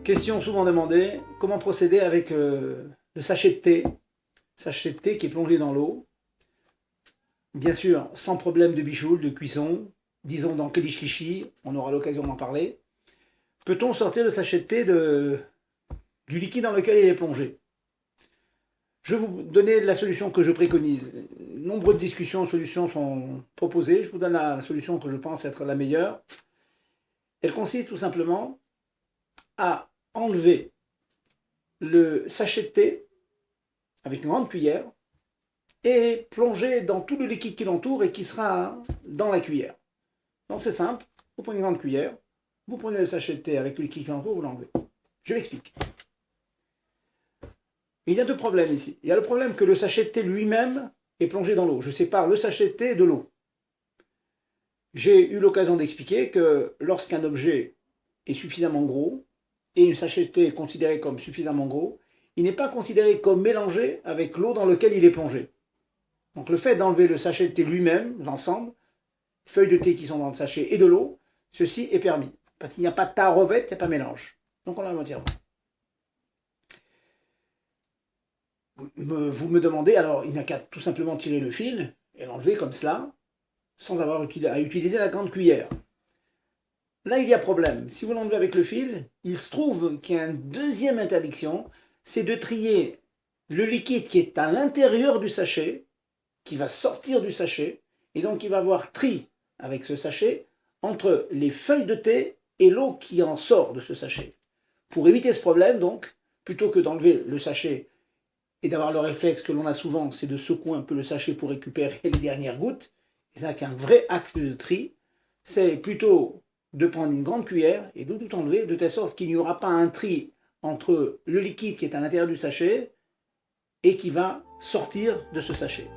Question souvent demandée, comment procéder avec le sachet de thé? Sachet de thé qui est plongé dans l'eau. Bien sûr, sans problème de bichoule, de cuisson. Disons dans Kelishkishi, on aura l'occasion d'en parler. Peut-on sortir le sachet de thé du liquide dans lequel il est plongé? Je vais vous donner la solution que je préconise. Nombreuses discussions, solutions sont proposées. Je vous donne la solution que je pense être la meilleure. Elle consiste tout simplement à enlever le sachet de thé avec une grande cuillère et plonger dans tout le liquide qui l'entoure et qui sera dans la cuillère. Donc c'est simple, vous prenez une grande cuillère, vous prenez le sachet de thé avec le liquide qui l'entoure, vous l'enlevez. Je m'explique. Il y a deux problèmes ici. Il y a le problème que le sachet de thé lui-même est plongé dans l'eau. Je sépare le sachet de thé de l'eau. J'ai eu l'occasion d'expliquer que lorsqu'un objet est suffisamment gros, et un sachet de thé est considéré comme suffisamment gros, il n'est pas considéré comme mélangé avec l'eau dans laquelle il est plongé. Donc le fait d'enlever le sachet de thé lui-même, l'ensemble, feuilles de thé qui sont dans le sachet et de l'eau, ceci est permis. Parce qu'il n'y a pas de tarovette, il n'y a pas de mélange. Donc on l'enlève entièrement. Vous me demandez, alors il n'a qu'à tout simplement tirer le fil et l'enlever comme cela, sans avoir à utiliser la grande cuillère. Là, il y a problème. Si vous l'enlevez avec le fil, il se trouve qu'il y a une deuxième interdiction, c'est de trier le liquide qui est à l'intérieur du sachet, qui va sortir du sachet, et donc il va avoir tri avec ce sachet entre les feuilles de thé et l'eau qui en sort de ce sachet. Pour éviter ce problème, donc, plutôt que d'enlever le sachet et d'avoir le réflexe que l'on a souvent, c'est de secouer un peu le sachet pour récupérer les dernières gouttes, et c'est un vrai acte de tri, c'est plutôt de prendre une grande cuillère et de tout enlever, de telle sorte qu'il n'y aura pas un tri entre le liquide qui est à l'intérieur du sachet et qui va sortir de ce sachet.